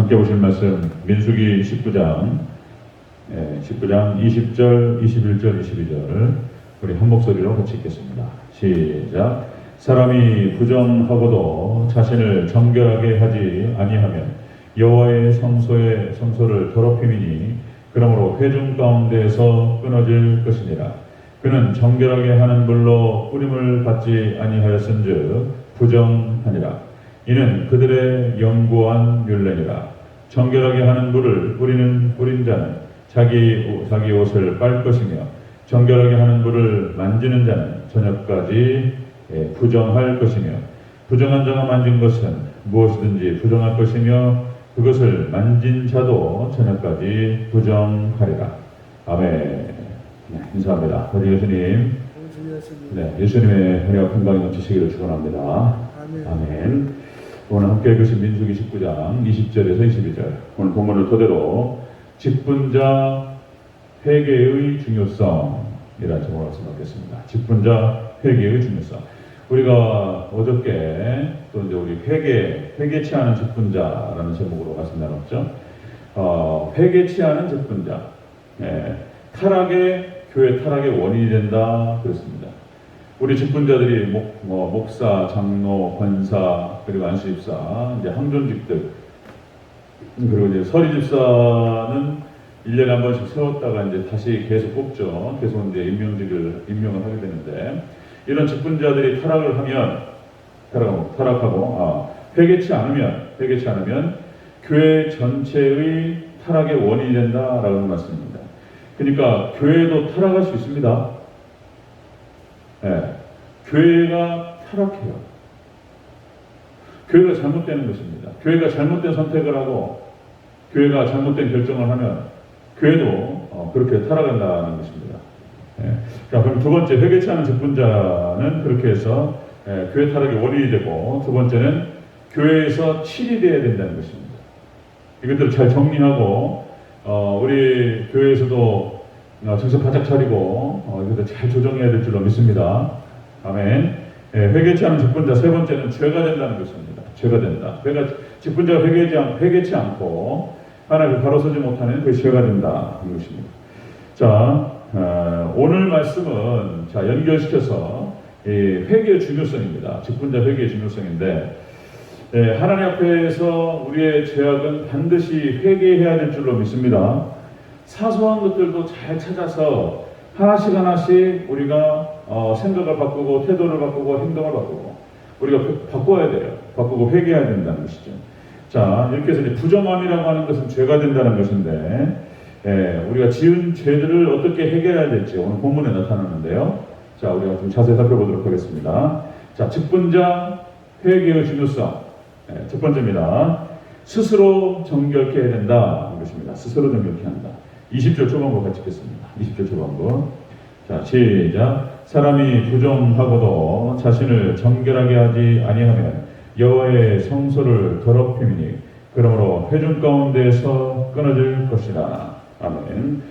함께 보실 말씀 민수기 19장 20절, 21절, 22절 우리 한 목소리로 같이 읽겠습니다. 시작. 사람이 부정하고도 자신을 정결하게 하지 아니하면 여호와의 성소를 더럽힘이니 그러므로 회중 가운데에서 끊어질 것이니라. 그는 정결하게 하는 불로 뿌림을 받지 아니하였은즉 부정하니라. 이는 그들의 영구한 율례니라. 정결하게 하는 불을 뿌린 자는 자기 옷을 빨 것이며 정결하게 하는 불을 만지는 자는 저녁까지 부정할 것이며 부정한 자가 만진 것은 무엇이든지 부정할 것이며 그것을 만진 자도 저녁까지 부정하리라. 아멘. 네, 인사합니다. 우리 예수님. 네, 예수님의 은혜와 평강이 넘치시기를 축원합니다. 아멘. 오늘 함께 읽으신 민수기 19장 20절에서 22절 오늘 본문을 토대로 직분자 회개의 중요성이라는 제목으로 말씀드리겠습니다. 직분자 회개의 중요성. 우리가 어저께 또 이제 우리 회개치 않은 직분자라는 제목으로 말씀 나눴죠. 회개치 않은 직분자, 교회 타락의 원인이 된다 그랬습니다. 우리 직분자들이 목사, 장로, 권사, 그리고 안수집사, 이제 항존직들, 그리고 이제 서리집사는 1년에 한 번씩 세웠다가 이제 다시 계속 뽑죠. 계속 이제 임명을 하게 되는데, 이런 직분자들이 타락하고, 회개치 않으면 교회 전체의 타락의 원인이 된다라고 말씀입니다. 그러니까 교회도 타락할 수 있습니다. 교회가 타락해요. 교회가 잘못되는 것입니다. 교회가 잘못된 선택을 하고 교회가 잘못된 결정을 하면 교회도 그렇게 타락한다는 것입니다. 자, 그럼 두 번째, 회개치 않은 직분자는 그렇게 해서 교회 타락의 원인이 되고, 두 번째는 교회에서 치리되어야 된다는 것입니다. 이것들을 잘 정리하고 우리 교회에서도 정신 바짝 차리고 이것도 잘 조정해야 될 줄로 믿습니다. 아멘. 회개치 않은 직분자 세 번째는 죄가 된다는 것입니다. 죄가 된다. 직분자가 회개치 않고 하나님을 바로서지 못하는 그 죄가 된다는 것입니다. 자, 오늘 말씀은 연결시켜서 회개의 중요성입니다. 직분자 회개의 중요성인데, 하나님 앞에서 우리의 죄악은 반드시 회개해야 될 줄로 믿습니다. 사소한 것들도 잘 찾아서 하나씩 우리가 생각을 바꾸고 태도를 바꾸고 행동을 바꾸고 우리가 바꿔야 돼요. 바꾸고 회개해야 된다는 것이죠. 자, 이렇게 해서 이제 부정함이라고 하는 것은 죄가 된다는 것인데, 우리가 지은 죄들을 어떻게 해결해야 될지 오늘 본문에 나타나는데요. 자, 우리가 좀 자세히 살펴보도록 하겠습니다. 자, 직분자 회개의 중요성. 첫 번째입니다. 스스로 정결케 해야 된다는 것입니다. 스스로 정결케 한다. 20절 초반부 같이 읽겠습니다. 20절 초반부. 자, 시작. 사람이 부정하고도 자신을 정결하게 하지 아니하면 여호와의 성소를 더럽힘이니 그러므로 회중 가운데에서 끊어질 것이라. 아멘.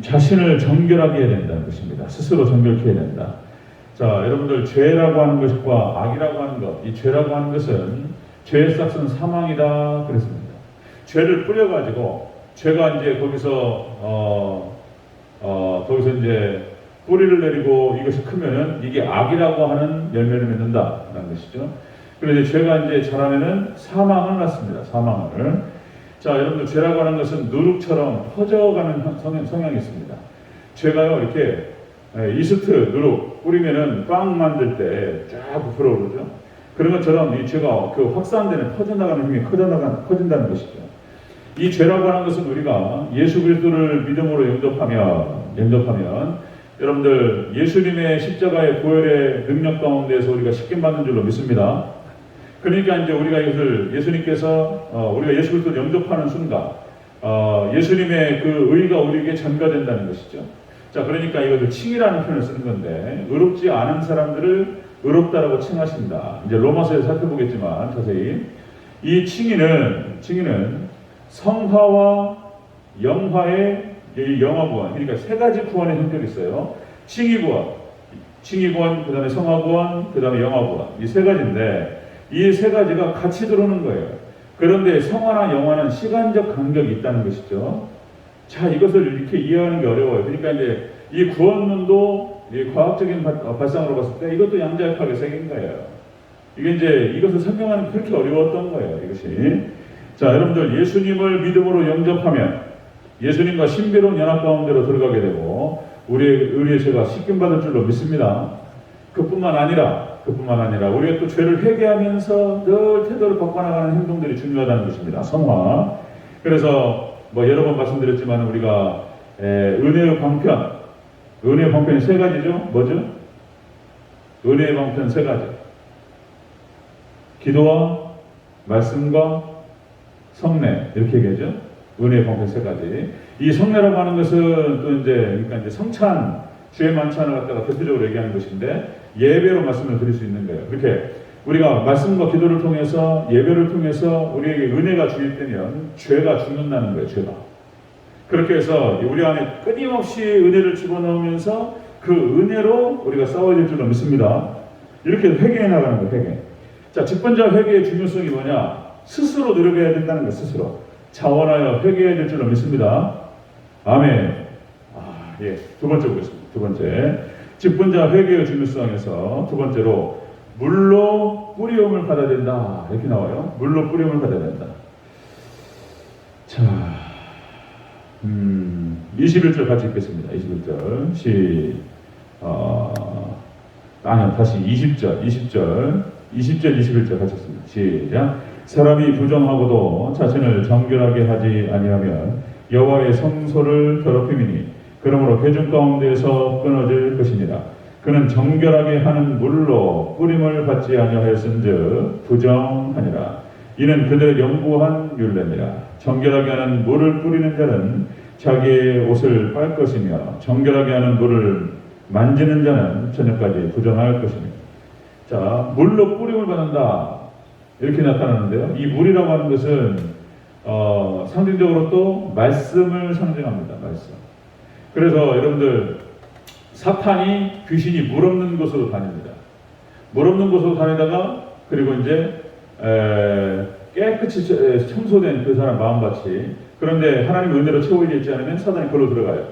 자신을 정결하게 해야 된다는 것입니다. 스스로 정결케 해야 된다. 자, 여러분들, 죄라고 하는 것과 악이라고 하는 것, 이 죄라고 하는 것은 죄의 싹은 사망이다 그랬습니다. 죄를 뿌려가지고 죄가 이제 거기서 이제 뿌리를 내리고 이것이 크면은 이게 악이라고 하는 열매를 맺는다라는 것이죠. 그런데 죄가 이제 자라면은 사망을 낳습니다. 사망을. 자, 여러분들, 죄라고 하는 것은 누룩처럼 퍼져가는 성향이 있습니다. 죄가요, 이렇게 이스트 누룩 뿌리면은 빵 만들 때 쫙 부풀어 오르죠. 그런 것처럼 이 죄가 확산되는, 퍼져나가는 힘이 커진다는 것이죠. 이 죄라고 하는 것은 우리가 예수 그리스도를 믿음으로 영접하면 여러분들, 예수님의 십자가의 보혈의 능력 가운데서 우리가 씻김받는 줄로 믿습니다. 그러니까 이제 우리가 이것을 예수님께서 우리가 예수 그리스도를 영접하는 순간 예수님의 그 의가 우리에게 전가된다는 것이죠. 자, 그러니까 이것을 칭이라는 표현을 쓰는 건데, 의롭지 않은 사람들을 의롭다라고 칭하신다. 이제 로마서에서 살펴보겠지만 자세히 이 칭의는 성화와 영화의 영화구원, 그러니까 세 가지 구원의 형태가 있어요. 칭의구원, 그 다음에 성화구원, 그 다음에 영화구원, 이 세 가지인데 이 세 가지가 같이 들어오는 거예요. 그런데 성화나 영화는 시간적 간격이 있다는 것이죠. 자, 이것을 이렇게 이해하는 게 어려워요. 그러니까 이제 이 구원론도 이 과학적인 발상으로 봤을 때 이것도 양자역학의 세계인 거예요. 이게 이제 이것을 설명하는 게 그렇게 어려웠던 거예요. 이것이. 자, 여러분들 예수님을 믿음으로 영접하면 예수님과 신비로운 연합 가운데로 들어가게 되고 우리의 죄가 씻김받을 줄로 믿습니다. 그뿐만 아니라 우리가 또 죄를 회개하면서 늘 태도를 바꿔나가는 행동들이 중요하다는 것입니다. 성화. 그래서 뭐 여러 번 말씀드렸지만 우리가 은혜의 방편이 세 가지죠. 뭐죠? 은혜의 방편 세 가지. 기도와 말씀과 성례 이렇게 얘기하죠. 은혜의 방편 세 가지. 이 성례라고 하는 것은 또 그러니까 이제 성찬, 주의 만찬을 갖다가 대표적으로 얘기하는 것인데 예배로 말씀을 드릴 수 있는 거예요. 이렇게 우리가 말씀과 기도를 통해서 예배를 통해서 우리에게 은혜가 주입되면 죄가 죽는다는 거예요. 죄가. 그렇게 해서 우리 안에 끊임없이 은혜를 집어넣으면서 그 은혜로 우리가 싸워야 될 줄로 믿습니다. 이렇게 회개해 나가는 거예요. 회개. 자, 직분자 회개의 중요성이 뭐냐? 스스로 노력해야 된다는 거예요. 스스로. 자원하여 회개해야 될 줄로 믿습니다. 아멘. 예. 두 번째 보겠습니다. 두 번째. 직분자 회개의 중요성에서 두 번째로 물로 뿌리움을 받아야 된다. 이렇게 나와요. 물로 뿌리움을 받아야 된다. 자, 21절 같이 읽겠습니다. 21절. 다시 20절, 21절 같이 읽습니다. 시작. 사람이 부정하고도 자신을 정결하게 하지 아니하면 여호와의 성소를 더럽힘이니 그러므로 회중 가운데에서 끊어질 것이니라. 그는 정결하게 하는 물로 뿌림을 받지 아니하였은즉 부정하니라. 이는 그들의 영구한 율례니라. 정결하게 하는 물을 뿌리는 자는 자기의 옷을 빨 것이며 정결하게 하는 물을 만지는 자는 저녁까지 부정할 것입니다. 자, 물로 뿌림을 받는다. 이렇게 나타나는데요. 이 물이라고 하는 것은 상징적으로 또 말씀을 상징합니다. 말씀. 그래서 여러분들 사탄이 귀신이 물 없는 곳으로 다닙니다. 물 없는 곳으로 다니다가 그리고 이제 깨끗이 청소된 그 사람 마음밭이 그런데 하나님의 은혜로 채워져 있지 않으면 사단이 그걸로 들어가요.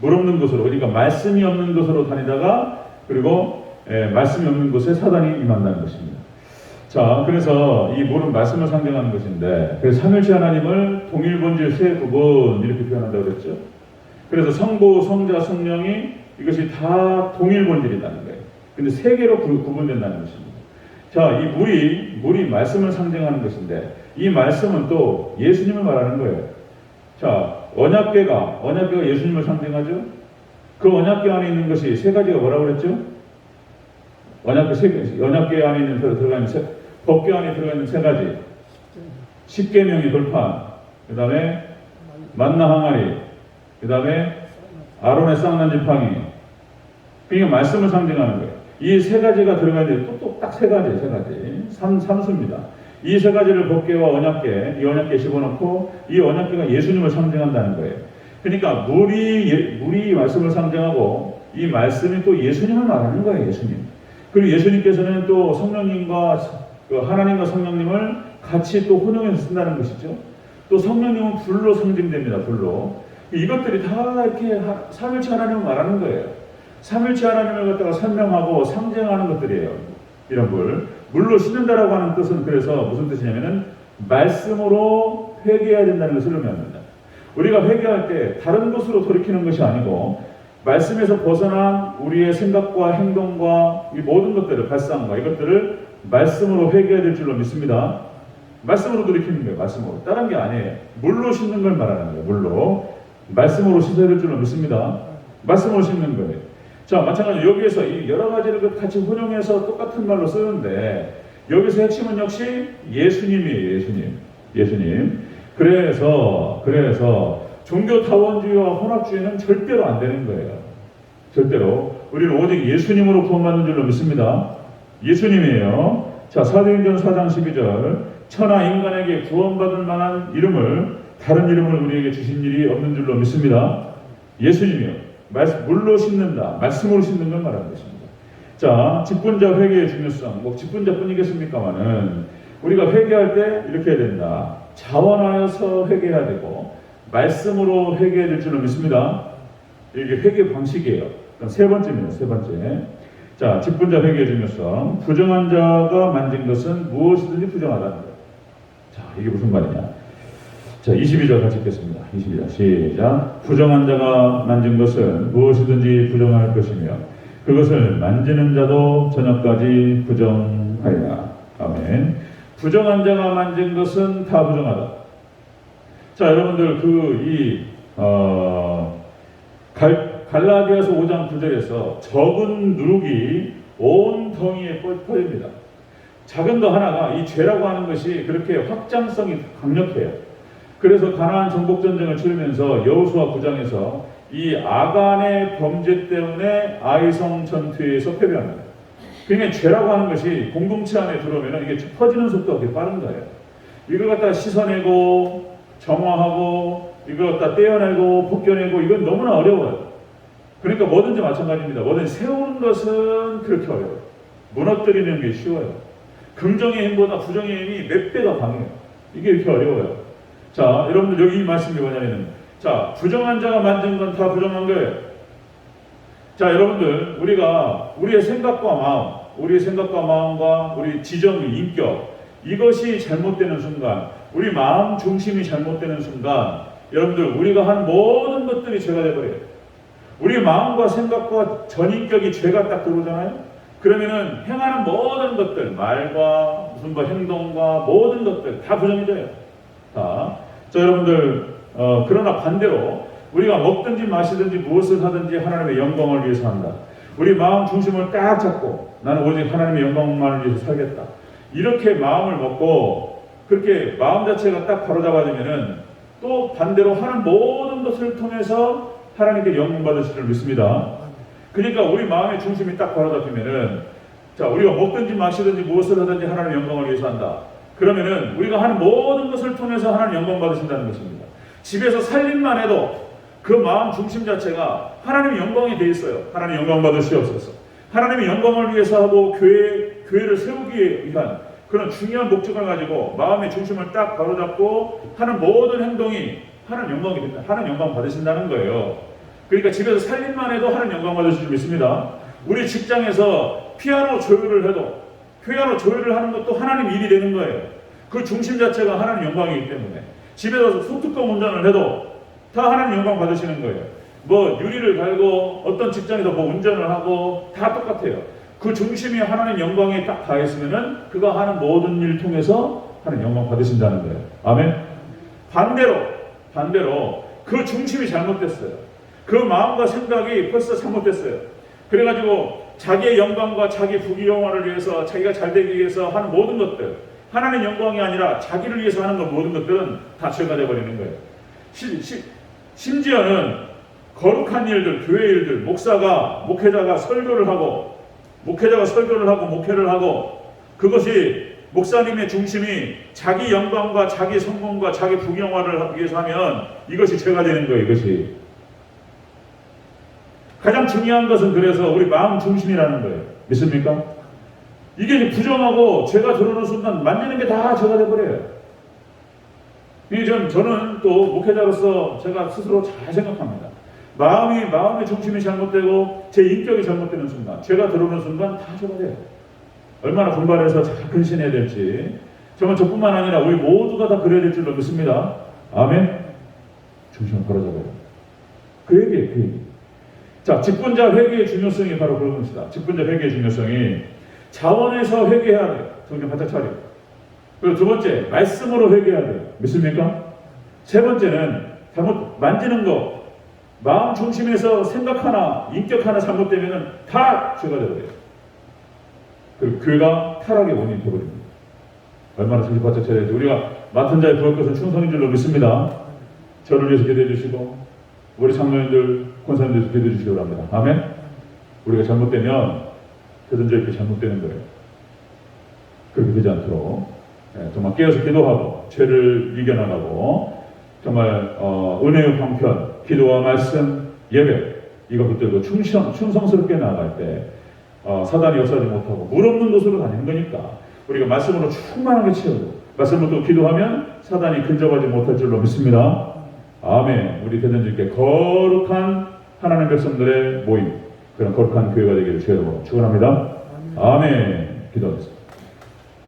물 없는 곳으로 그러니까 말씀이 없는 곳으로 다니다가 그리고 말씀이 없는 곳에 사단이 임한다는 것입니다. 자, 그래서 이 물은 말씀을 상징하는 것인데 그래서 삼일체 하나님을 동일 본질 세 부분 이렇게 표현한다고 그랬죠. 그래서 성부, 성자, 성령이 이것이 다 동일 본질이라는 거예요. 근데 세 개로 구분된다는 것입니다. 자, 이 물이 말씀을 상징하는 것인데 이 말씀은 또 예수님을 말하는 거예요. 자, 언약궤가 예수님을 상징하죠. 그 언약궤 안에 있는 것이 세 가지가 뭐라고 그랬죠? 언약궤 안에 있는 들어가 있는 법궤 안에 들어가 있는 세 가지. 십계명의 돌판, 그 다음에 만나 항아리, 그 다음에 아론의 쌍난 지팡이. 그러니까 말씀을 상징하는 거예요. 이 세 가지가 들어가 있는데 또 딱 세 가지. 삼수입니다. 이 세 가지를 법궤와 언약궤, 이 언약궤에 집어넣고 이 언약궤가 예수님을 상징한다는 거예요. 그러니까 물이 말씀을 상징하고 이 말씀이 또 예수님을 말하는 거예요. 예수님. 그리고 예수님께서는 또 성령님과 하나님과 성령님을 같이 또 혼용해서 쓴다는 것이죠. 또 성령님은 불로 상징됩니다. 불로. 이것들이 다 이렇게 삼일체 하나님을 말하는 거예요. 삼일체 하나님을 갖다가 설명하고 상징하는 것들이에요. 이런 물로 씻는다라고 하는 뜻은 그래서 무슨 뜻이냐면은 말씀으로 회개해야 된다는 것을 의미합니다. 우리가 회개할 때 다른 곳으로 돌이키는 것이 아니고 말씀에서 벗어난 우리의 생각과 행동과 이 모든 것들을 발상과 이것들을 말씀으로 회개해야 될 줄로 믿습니다. 말씀으로 돌이키는 거예요. 말씀으로. 다른 게 아니에요. 물로 씻는 걸 말하는 거예요. 물로. 말씀으로 씻어야 될 줄로 믿습니다. 말씀으로 씻는 거예요. 자, 마찬가지로 여기에서 이 여러 가지를 같이 혼용해서 똑같은 말로 쓰는데 여기서 핵심은 역시 예수님이에요. 예수님. 그래서 종교 타원주의와 혼합주의는 절대로 안 되는 거예요. 절대로. 우리는 오직 예수님으로 구원받는 줄로 믿습니다. 예수님이에요. 자, 사도행전 4장 12절. 천하 인간에게 구원받을 만한 이름을 다른 이름을 우리에게 주신 일이 없는 줄로 믿습니다. 예수님이요. 물로 씻는다. 말씀으로 씻는 걸 말하는 것입니다. 자, 직분자 회개의 중요성. 직분자뿐이겠습니까마는 우리가 회개할 때 이렇게 해야 된다. 자원하여서 회개해야 되고 말씀으로 회개해야 될 줄로 믿습니다. 이게 회개 방식이에요. 세 번째입니다. 세 번째. 자, 직분자 회개의 중요성. 부정한 자가 만진 것은 무엇이든지 부정하다는 거예요. 자, 이게 무슨 말이냐. 자, 22절 같이 읽겠습니다. 22절 시작. 부정한 자가 만진 것은 무엇이든지 부정할 것이며 그것을 만지는 자도 저녁까지 부정하리라. 아멘. 부정한 자가 만진 것은 다 부정하다. 자, 여러분들 갈라디아서 5장 9절에서 적은 누룩이 온 덩이에 퍼집니다. 작은 거 하나가 이 죄라고 하는 것이 그렇게 확장성이 강력해요. 그래서 가나안 정복 전쟁을 치르면서 여호수아 9장에서 이 아간의 범죄 때문에 아이성 전투에서 패배합니다. 그러니까 죄라고 하는 것이 공동체 안에 들어오면 이게 퍼지는 속도가 되게 빠른 거예요. 이걸 갖다 씻어내고 정화하고 이걸 갖다 떼어내고 벗겨내고 이건 너무나 어려워요. 그러니까 뭐든지 마찬가지입니다. 뭐든지 세우는 것은 그렇게 어려워요. 무너뜨리는 게 쉬워요. 긍정의 힘보다 부정의 힘이 몇 배가 강해요. 이게 이렇게 어려워요. 자, 여러분들 여기 이 말씀이 뭐냐면은, 자, 부정한 자가 만든 건 다 부정한 거예요. 자, 여러분들 우리의 생각과 마음과 우리 지정, 인격 이것이 잘못되는 순간, 우리 마음 중심이 잘못되는 순간, 여러분들 우리가 한 모든 것들이 죄가 되어버려요. 우리 마음과 생각과 전인격이 죄가 딱 들어오잖아요. 그러면은 행하는 모든 것들, 말과 무슨 행동과 모든 것들 다 부정해져요. 자, 여러분들 그러나 반대로 우리가 먹든지 마시든지 무엇을 하든지 하나님의 영광을 위해서 한다. 우리 마음 중심을 딱 잡고 나는 오직 하나님의 영광만을 위해서 살겠다. 이렇게 마음을 먹고 그렇게 마음 자체가 딱 바로잡아지면은 또 반대로 하는 모든 것을 통해서 하나님께 영광 받으실 줄 믿습니다. 그러니까 우리 마음의 중심이 딱 바로잡히면은, 자, 우리가 먹든지 마시든지 무엇을 하든지 하나님의 영광을 위해서 한다. 그러면은 우리가 하는 모든 것을 통해서 하나님 영광 받으신다는 것입니다. 집에서 살림만 해도 그 마음 중심 자체가 하나님의 영광이 돼 있어요. 하나님 영광 받으시옵소서. 하나님의 영광을 위해서 하고 교회를 세우기 위한 그런 중요한 목적을 가지고 마음의 중심을 딱 바로잡고 하는 모든 행동이 하나님 영광이 된다. 하나님 영광 받으신다는 거예요. 그러니까 집에서 살림만 해도 하나님 영광 받으실 줄 믿습니다. 우리 직장에서 피아노 조율을 해도 피아노 조율을 하는 것도 하나님 일이 되는 거예요. 그 중심 자체가 하나님 영광이기 때문에 집에서 소뚜껑 운전을 해도 다 하나님 영광 받으시는 거예요. 뭐 유리를 갈고 어떤 직장에서 뭐 운전을 하고 다 똑같아요. 그 중심이 하나님 영광에 딱 닿았으면은 그가 하는 모든 일 통해서 하나님 영광 받으신다는 거예요. 아멘. 반대로 그 중심이 잘못됐어요. 그 마음과 생각이 벌써 잘못됐어요. 그래가지고 자기의 영광과 자기 부귀영화를 위해서 자기가 잘되기 위해서 하는 모든 것들, 하나님 영광이 아니라 자기를 위해서 하는 모든 것들은 다 죄가 되어버리는 거예요. 심지어는 거룩한 일들, 교회 일들, 목회자가 설교를 하고 목회를 하고 그것이 목사님의 중심이 자기 영광과 자기 성공과 자기 부귀영화를 위해서 하면 이것이 죄가 되는 거예요. 이것이 가장 중요한 것은 그래서 우리 마음 중심이라는 거예요. 믿습니까? 이게 부정하고 죄가 들어오는 순간 만지는 게 다 죄가 돼버려요. 저는 또 목회자로서 제가 스스로 잘 생각합니다. 마음의 중심이 잘못되고 제 인격이 잘못되는 순간, 죄가 들어오는 순간 다 죄가 돼요. 얼마나 분발해서 잘 근신해야 될지, 정말 저뿐만 아니라 우리 모두가 다 그래야 될 줄로 믿습니다. 아멘. 중심을 바로잡아요. 그 얘기. 자, 직분자 회개의 중요성이 바로 그런 것이다. 직분자 회개의 중요성이 자원에서 회개해야 돼요. 정신 바짝 차려. 그리고 두 번째, 말씀으로 회개해야 돼요. 믿습니까? 세 번째는 잘못 만지는 거, 마음 중심에서 생각 하나, 인격 하나 잘못되면 다 죄가 되어버려요. 그리고 교회가 타락의 원인이 되어버립니다. 얼마나 정신 바짝 차려야 될지. 우리가 맡은 자의 부할 것은 충성인 줄로 믿습니다. 저를 위해서 기도해 주시고 우리 장로님들, 권사님들 기도해 주시기 바랍니다. 아멘. 우리가 잘못되면 그든지 이렇게 잘못되는 거예요. 그렇게 되지 않도록 정말 깨어서 기도하고 죄를 이겨나가고 정말 은혜의 방편, 기도와 말씀, 예배 이거 붙들고 충성스럽게 나아갈 때 사단이 역사하지 못하고 물 없는 곳으로 다니는 거니까 우리가 말씀으로 충만하게 채우고 말씀으로 또 기도하면 사단이 근접하지 못할 줄로 믿습니다. 아멘. 우리 대전주께 거룩한 하나님의 백성들의 모임, 그런 거룩한 교회가 되기를 주의 이름으로 축원합니다. 아멘. 기도하겠습니다.